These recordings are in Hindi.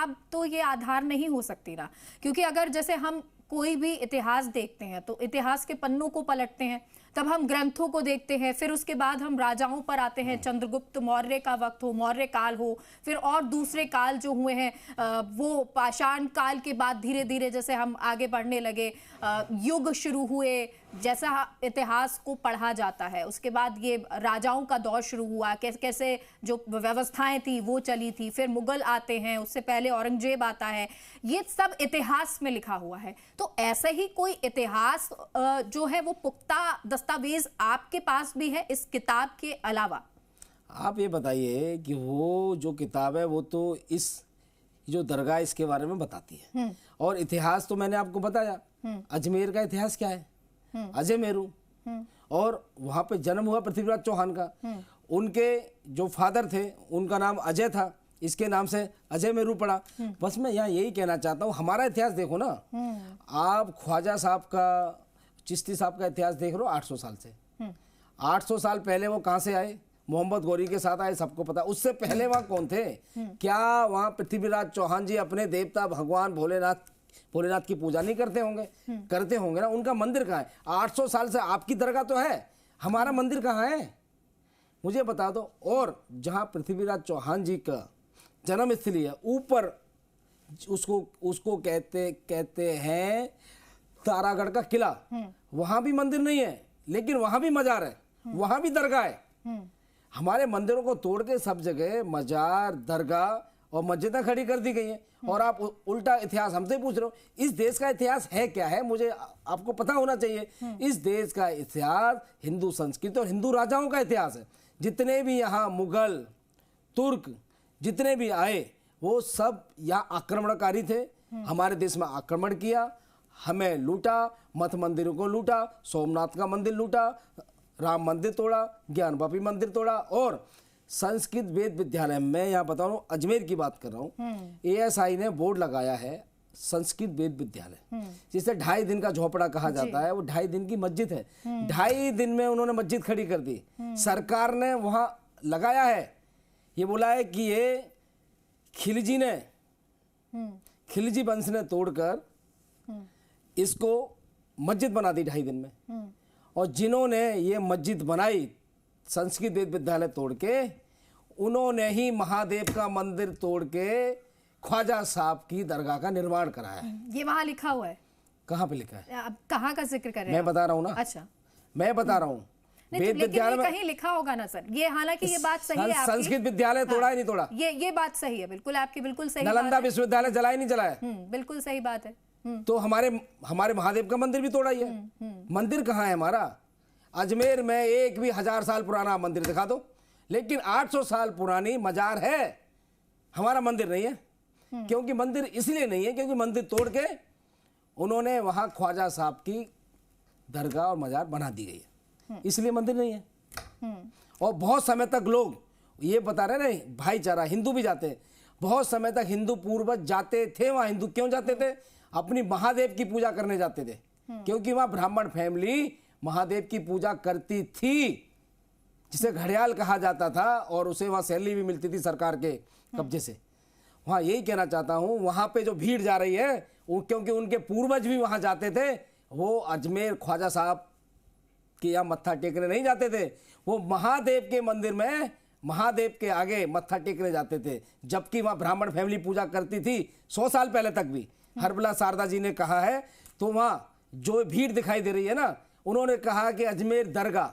अब तो ये आधार नहीं हो सकती ना, क्योंकि अगर जैसे हम कोई भी इतिहास देखते हैं तो इतिहास के पन्नों को पलटते हैं, तब हम ग्रंथों को देखते हैं, फिर उसके बाद हम राजाओं पर आते हैं, चंद्रगुप्त मौर्य का वक्त हो, मौर्य काल हो, फिर और दूसरे काल जो हुए हैं वो पाषाण काल के बाद धीरे धीरे जैसे हम आगे बढ़ने लगे, युग शुरू हुए, जैसा इतिहास को पढ़ा जाता है उसके बाद ये राजाओं का दौर शुरू हुआ, कैसे कैसे जो व्यवस्थाएं थी वो चली थी, फिर मुगल आते हैं, उससे पहले औरंगजेब आता है, ये सब इतिहास में लिखा हुआ है। तो ऐसे ही कोई इतिहास जो है वो पुख्ता दस्तावेज आपके पास भी है इस किताब के अलावा? आप ये बताइए कि वो जो किताब है वो तो इस जो दरगाह इसके बारे में बताती है, और इतिहास तो मैंने आपको बताया, अजमेर का इतिहास क्या है, अजय मेरू, और वहां पे जन्म हुआ पृथ्वीराज चौहान का, उनके जो फादर थे उनका नाम अजय था, इसके नाम से अजय मेरू पड़ा। बस मैं यहाँ यही कहना चाहता हूँ, हमारा इतिहास देखो ना, आप ख्वाजा साहब का, चिश्ती साहब का इतिहास देख लो 800 साल से, 800 साल पहले वो कहाँ से आए, मोहम्मद गौरी के साथ आए, सबको पता। उससे पहले वहाँ कौन थे? क्या वहाँ पृथ्वीराज चौहान जी अपने देवता भगवान भोलेनाथ की पूजा नहीं करते होंगे? करते होंगे ना। उनका मंदिर कहाँ है? 800 साल से आपकी दरगाह तो है, हमारा मंदिर कहाँ है? मुझे बता दो। और जहाँ पृथ्वीराज चौहान जी का जन्म स्थली है, ऊपर उसको कहते हैं तारागढ़ का किला, वहां भी मंदिर नहीं है, लेकिन वहां भी मजार है, वहां भी दरगाह है। हमारे मंदिरों को तोड़ के सब जगह मजार, दरगाह और मस्जिदें खड़ी कर दी गई हैं, और आप उल्टा इतिहास हमसे पूछ रहे हो। इस देश का इतिहास है क्या है, मुझे आपको पता होना चाहिए। इस देश का इतिहास हिंदू संस्कृति और हिंदू राजाओं का इतिहास है। जितने भी यहाँ मुगल, तुर्क जितने भी आए, वो सब यहाँ आक्रमणकारी थे, हमारे देश में आक्रमण किया, हमें लूटा, मठ मंदिरों को लूटा, सोमनाथ का मंदिर लूटा, राम मंदिर तोड़ा, ज्ञानवापी मंदिर तोड़ा, और संस्कृत वेद विद्यालय में यहाँ बता रहा हूँ, अजमेर की बात कर रहा हूँ, ASI ने बोर्ड लगाया है संस्कृत वेद विद्यालय, जिसे 2.5 दिन का झोपड़ा कहा जाता है। वो 2.5 दिन की मस्जिद है, 2.5 दिन में उन्होंने मस्जिद खड़ी कर दी। सरकार ने वहाँ लगाया है, ये बोला है कि ये खिलजी वंश ने तोड़कर इसको मस्जिद बना दी 2.5 दिन में। और जिन्होंने ये मस्जिद बनाई संस्कृत वेद विद्यालय तोड़ के, उन्होंने ही महादेव का मंदिर तोड़ के ख्वाजा साहब की दरगाह का निर्माण कराया है। ये वहां लिखा हुआ है? कहाँ पे लिखा है? आप कहाँ का जिक्र कर रहे हैं? मैं बता रहा हूँ ना। अच्छा, मैं बता रहा हूँ, वेद विद्यालय में कहीं लिखा होगा ना सर। ये हालांकि ये बात सही है आपकी, संस्कृत विद्यालय तोड़ा ही नहीं तोड़ा, ये बात सही है, बिल्कुल आपकी बिल्कुल सही। नालंदा विश्वविद्यालय जलाया नहीं जलाया, बिल्कुल सही बात है। तो हमारे महादेव का मंदिर भी तोड़ा ही है। मंदिर कहाँ है हमारा? अजमेर में एक भी 1000 साल पुराना मंदिर दिखा दो, लेकिन 800 साल पुरानी मजार है, हमारा मंदिर नहीं है। क्योंकि मंदिर इसलिए नहीं है क्योंकि मंदिर तोड़ के उन्होंने वहां ख्वाजा साहब की दरगाह और मजार बना दी गई है, इसलिए मंदिर नहीं है। और बहुत समय तक लोग ये बता रहे नहीं, भाईचारा, हिंदू भी जाते हैं, बहुत समय तक हिंदू पूर्वज जाते थे वहां। हिंदू क्यों जाते थे? अपनी महादेव की पूजा करने जाते थे, क्योंकि वहां ब्राह्मण फैमिली महादेव की पूजा करती थी, जिसे घड़ियाल कहा जाता था, और उसे वहां सैलरी भी मिलती थी सरकार के कब्जे से। वहां यही कहना चाहता हूं, वहां पे जो भीड़ जा रही है क्योंकि उनके पूर्वज भी वहां जाते थे, वो अजमेर ख्वाजा साहब के यहाँ मत्था टेकने नहीं जाते थे, वो महादेव के मंदिर में महादेव के आगे मत्था टेकने जाते थे। जबकि वहां ब्राह्मण फैमिली पूजा करती थी 100 साल पहले तक भी। हरबला शारदा जी ने कहा है, तो वहां जो भीड़ दिखाई दे रही है ना, उन्होंने कहा कि अजमेर दरगाह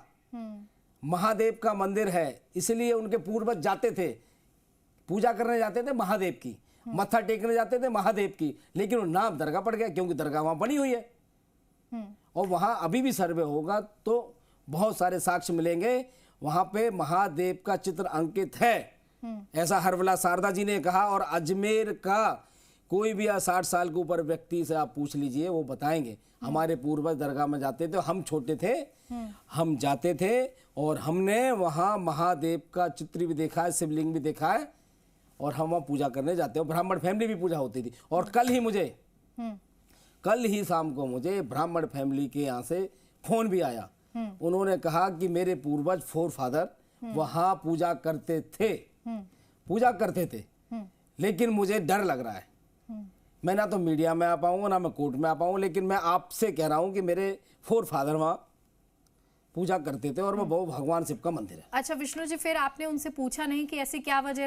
महादेव का मंदिर है, इसलिए उनके पूर्वज जाते थे, पूजा करने जाते थे महादेव की, मत्था टेकने जाते थे महादेव की, लेकिन वो नाम दरगाह पड़ गया क्योंकि दरगाह वहां बनी हुई है। और वहां अभी भी सर्वे होगा तो बहुत सारे साक्ष्य मिलेंगे, वहां पे महादेव का चित्र अंकित है, ऐसा हरबला शारदा जी ने कहा। और अजमेर का कोई भी 60 साल के ऊपर व्यक्ति से आप पूछ लीजिए, वो बताएंगे हमारे पूर्वज दरगाह में जाते थे, हम छोटे थे, हम जाते थे, और हमने वहां महादेव का चित्र भी देखा है, शिवलिंग भी देखा है, और हम वहां पूजा करने जाते हैं। ब्राह्मण फैमिली भी पूजा होती थी। और कल ही शाम को मुझे ब्राह्मण फैमिली के यहाँ से फोन भी आया, उन्होंने कहा कि मेरे पूर्वज फोर फादर वहां पूजा करते थे, लेकिन मुझे डर लग रहा है। मैं ना तो मीडिया में आ पाऊंगा, ना मैं कोर्ट में आ पाऊंगा, लेकिन मैं आपसे कह रहा हूं कि मेरे फोर फादर वहाँ पूजा करते थे और वो भगवान शिव का मंदिर है। अच्छा विष्णु जी, फिर आपने उनसे पूछा नहीं कि ऐसी क्या वजह